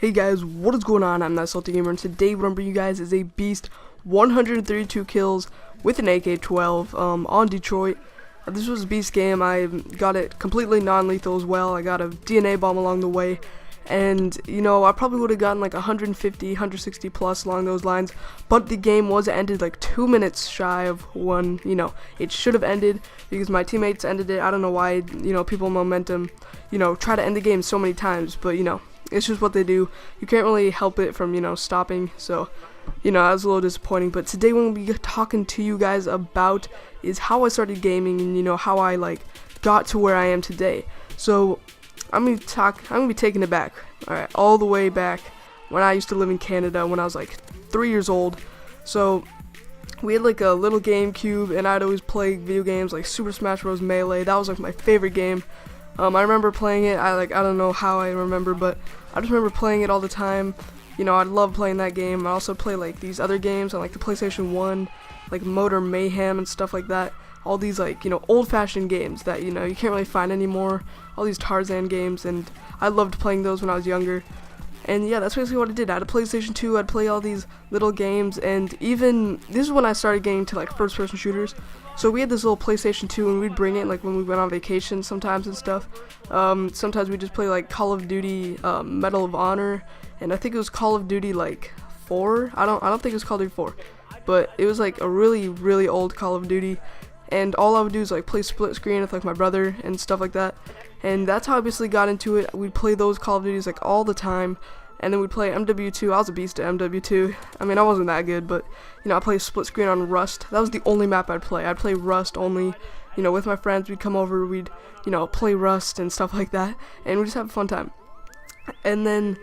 Hey guys, what is going on? I'm That Salty Gamer, and today what I'm bringing you guys is a beast 132 kills with an AK-12 on Detroit. This was a beast game. I got it completely non-lethal as well. I got a DNA bomb along the way, and you know, I probably would have gotten like 150, 160 plus along those lines, but the game was ended like 2 minutes shy of when, you know, it should have ended because my teammates ended it. I don't know why, you know, people momentum, you know, try to end the game so many times, but you know, it's just what they do. You can't really help it from, you know, stopping. So, you know, that was a little disappointing. But today what I'm going to be talking to you guys about is how I started gaming and, you know, how I, like, got to where I am today. So, I'm going to be taking it back. Alright, all the way back when I used to live in Canada when I was, like, 3 years old. So, we had, like, a little GameCube, and I'd always play video games like Super Smash Bros. Melee. That was, like, my favorite game. I remember playing it. I don't know how I remember, but I just remember playing it all the time. You know, I love playing that game. I also play like these other games on like the PlayStation 1, like Motor Mayhem and stuff like that. All these, like, you know, old-fashioned games that, you know, you can't really find anymore. All these Tarzan games, and I loved playing those when I was younger. And yeah, that's basically what I did. I had a PlayStation 2, I'd play all these little games, and even, this is when I started getting to like first-person shooters. So we had this little PlayStation 2, and we'd bring it like when we went on vacation sometimes and stuff. Sometimes we just play like Call of Duty, Medal of Honor, and I think it was Call of Duty like 4. I don't think it was Call of Duty 4, but it was like a really, really old Call of Duty. And all I would do is like play split screen with like my brother and stuff like that. And that's how I basically got into it. We'd play those Call of Duties like all the time. And then we'd play MW2. I was a beast at MW2. I mean, I wasn't that good, but, you know, I played split screen on Rust. That was the only map I'd play. I'd play Rust only, you know, with my friends. We'd come over, we'd, you know, play Rust and stuff like that. And we'd just have a fun time. And then,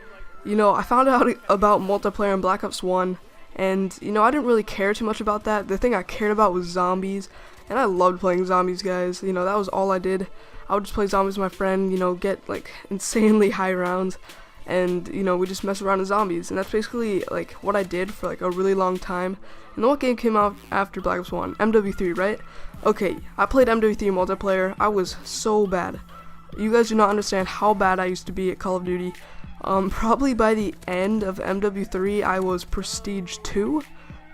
you know, I found out about multiplayer in Black Ops 1. And, you know, I didn't really care too much about that. The thing I cared about was zombies. And I loved playing zombies, guys. You know, that was all I did. I would just play zombies with my friend, you know, get, like, insanely high rounds. And, you know, we just mess around with zombies. And that's basically, like, what I did for, like, a really long time. And then what game came out after Black Ops 1? MW3, right? Okay, I played MW3 multiplayer. I was so bad. You guys do not understand how bad I used to be at Call of Duty. Probably by the end of MW3, I was Prestige 2.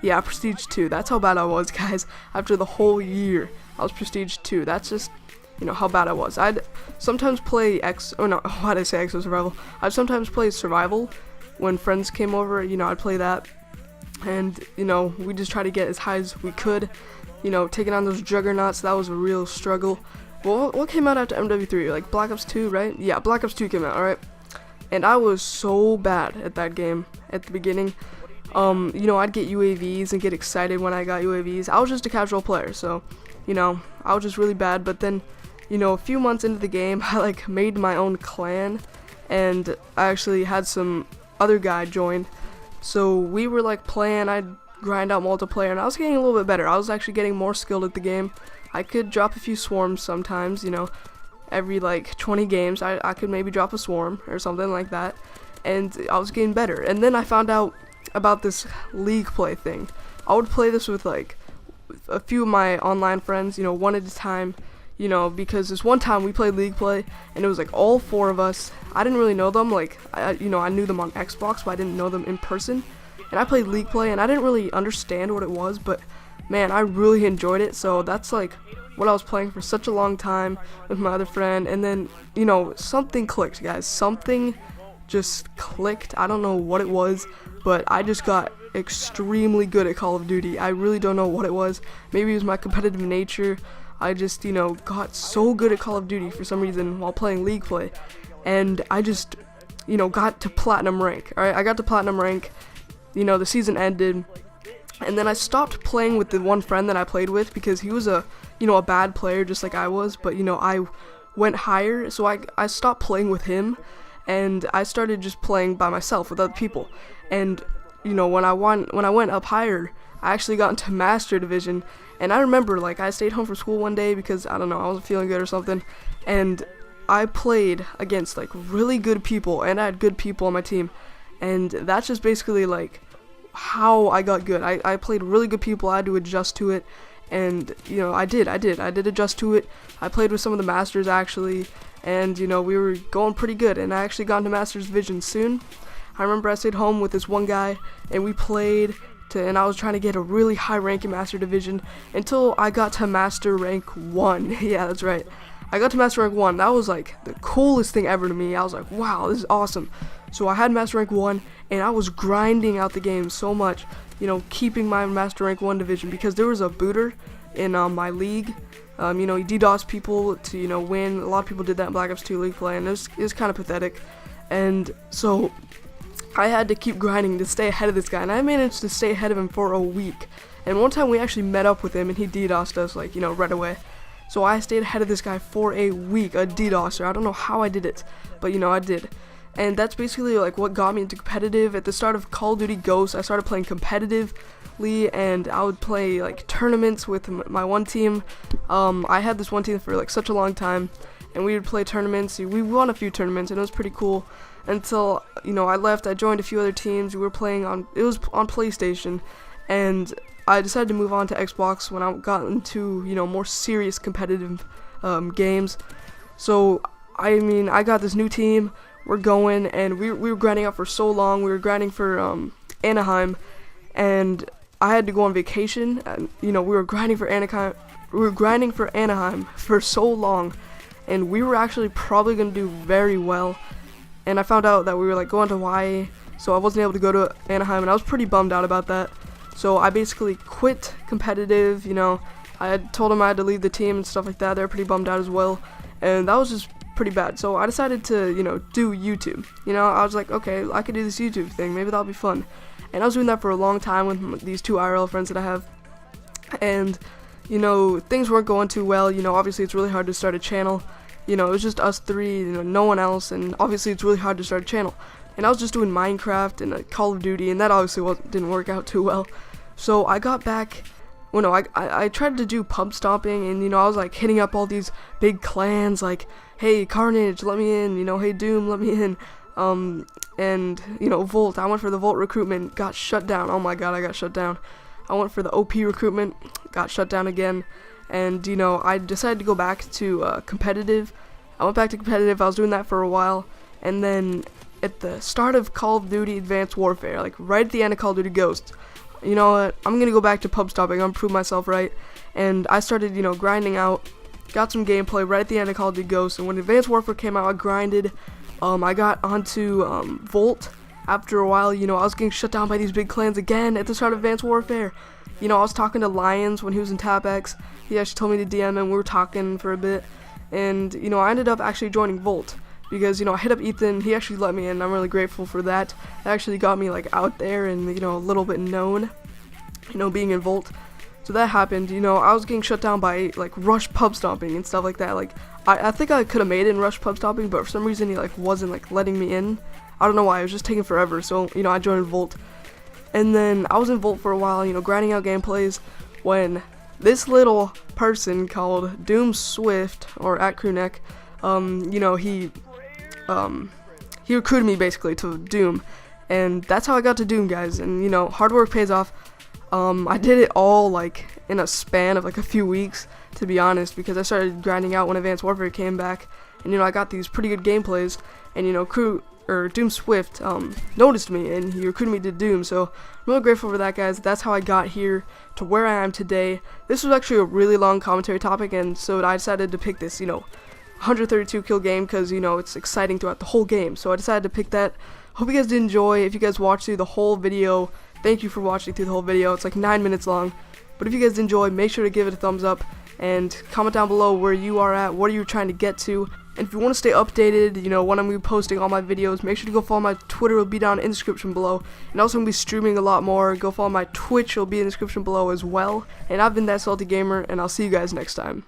Yeah, Prestige 2. That's how bad I was, guys. After the whole year, I was Prestige 2. That's just, you know, how bad I was. I'd sometimes play why did I say Exo Survival? I'd sometimes play Survival when friends came over. You know, I'd play that, and, you know, we just try to get as high as we could. You know, taking on those juggernauts, that was a real struggle. Well, what came out after MW3? Like Black Ops 2, right? Yeah, Black Ops 2 came out, alright? And I was so bad at that game at the beginning. You know, I'd get UAVs and get excited when I got UAVs. I was just a casual player, so, you know, I was just really bad. But then, you know, a few months into the game, I like made my own clan, and I actually had some other guy join. So we were like playing, I'd grind out multiplayer, and I was getting a little bit better. I was actually getting more skilled at the game. I could drop a few swarms sometimes, you know, every like 20 games, I could maybe drop a swarm or something like that, and I was getting better. And then I found out about this league play thing. I would play this with like a few of my online friends, you know, one at a time. You know, because this one time we played League Play, and it was like all 4 of us. I didn't really know them, like, you know, I knew them on Xbox, but I didn't know them in person. And I played League Play, and I didn't really understand what it was, but man, I really enjoyed it. So that's like what I was playing for such a long time with my other friend. And then, you know, something clicked, guys. Something just clicked. I don't know what it was, but I just got extremely good at Call of Duty. I really don't know what it was. Maybe it was my competitive nature. I just, you know, got so good at Call of Duty for some reason while playing League Play, and I just, you know, got to Platinum rank. Alright, I got to Platinum rank, you know, the season ended, and then I stopped playing with the one friend that I played with because he was a, you know, a bad player just like I was, but, you know, I went higher, so I stopped playing with him, and I started just playing by myself with other people. And, you know, when I went up higher, I actually got into Master Division. And I remember, like, I stayed home from school one day because, I don't know, I wasn't feeling good or something, and I played against, like, really good people, and I had good people on my team, and that's just basically, like, how I got good. I played really good people. I had to adjust to it, and, you know, I did adjust to it. I played with some of the Masters, actually, and, you know, we were going pretty good, and I actually got into Masters Division soon. I remember I stayed home with this one guy, and we played and I was trying to get a really high rank in Master Division until I got to Master Rank 1. Yeah, that's right. I got to Master Rank 1. That was like the coolest thing ever to me. I was like, wow, this is awesome. So I had Master Rank 1, and I was grinding out the game so much, you know, keeping my Master Rank 1 division, because there was a booter in my league. You know, he DDoS people to, you know, win. A lot of people did that in Black Ops 2 League play, and it was kind of pathetic. And so I had to keep grinding to stay ahead of this guy, and I managed to stay ahead of him for a week. And one time we actually met up with him, and he DDoSed us, like, you know, right away. So I stayed ahead of this guy for a week, a DDoSer. I don't know how I did it, but, you know, I did. And that's basically, like, what got me into competitive. At the start of Call of Duty Ghosts, I started playing competitively, and I would play, like, tournaments with my one team. I had this one team for, like, such a long time, and we would play tournaments. We won a few tournaments, and it was pretty cool. Until, you know, I left, I joined a few other teams. We were playing it was on PlayStation, and I decided to move on to Xbox when I got into, you know, more serious competitive games. So, I mean, I got this new team. We're going, and we were grinding out for so long. We were grinding for Anaheim, and I had to go on vacation. And, you know, we were grinding for Anaheim. We were grinding for Anaheim for so long, and we were actually probably gonna do very well. And I found out that we were like going to Hawaii, so I wasn't able to go to Anaheim, and I was pretty bummed out about that. So I basically quit competitive. You know, I had told them I had to leave the team and stuff like that. They were pretty bummed out as well, and that was just pretty bad. So I decided to, you know, do YouTube. You know, I was like, okay, I could do this YouTube thing. Maybe that'll be fun. And I was doing that for a long time with these two IRL friends that I have. And, you know, things weren't going too well. You know, obviously it's really hard to start a channel. You know, it was just us three, you know, no one else. And obviously it's really hard to start a channel. And I was just doing Minecraft and Call of Duty, and that obviously didn't work out too well. So I got back. Well, no, I tried to do pub stomping, and, you know, I was like hitting up all these big clans, like, hey, Carnage, let me in, you know, hey, Doom, let me in, and, you know, Volt. I went for the Volt recruitment, got shut down. Oh my god, I got shut down. I went for the OP recruitment, got shut down again, and, you know, I decided to go back to competitive. I went back to competitive. I was doing that for a while, and then at the start of Call of Duty Advanced Warfare, like right at the end of Call of Duty Ghosts, you know what, I'm gonna go back to pub stopping. I'm gonna prove myself right. And I started, you know, grinding out, got some gameplay right at the end of Call of Duty Ghosts. And when Advanced Warfare came out, I grinded. I got onto Volt. After a while, you know, I was getting shut down by these big clans again at the start of Advanced Warfare. You know, I was talking to Lions when he was in TapX. He actually told me to DM him. We were talking for a bit, and, you know, I ended up actually joining Volt. Because, you know, I hit up Ethan, he actually let me in, I'm really grateful for that. It actually got me, like, out there and, you know, a little bit known, you know, being in Volt. So that happened, you know, I was getting shut down by, like, Rush pub stomping and stuff like that. Like, I think I could have made it in Rush pub stomping, but for some reason he, like, wasn't, like, letting me in. I don't know why, it was just taking forever, so, you know, I joined Volt. And then I was in Volt for a while, you know, grinding out gameplays, when this little person called Doom Swift, or @Crewneck, you know, he recruited me basically to Doom, and that's how I got to Doom, guys. And, you know, hard work pays off. I did it all, like, in a span of, like, a few weeks, to be honest, because I started grinding out when Advanced Warfare came back, and, you know, I got these pretty good gameplays, and, you know, Doom Swift, noticed me, and he recruited me to Doom, so I'm really grateful for that, guys. That's how I got here to where I am today. This was actually a really long commentary topic, and so I decided to pick this, you know, 132 kill game, because, you know, it's exciting throughout the whole game, so I decided to pick that. Hope you guys did enjoy. If you guys watched through the whole video, thank you for watching through the whole video. It's like 9 minutes long, but if you guys enjoyed, make sure to give it a thumbs up, and comment down below where you are at, what are you trying to get to. And if you want to stay updated, you know, when I'm going to be posting all my videos, make sure to go follow my Twitter. It'll be down in the description below. And also I'm going to be streaming a lot more. Go follow my Twitch. It'll be in the description below as well. And I've been That Salty Gamer, and I'll see you guys next time.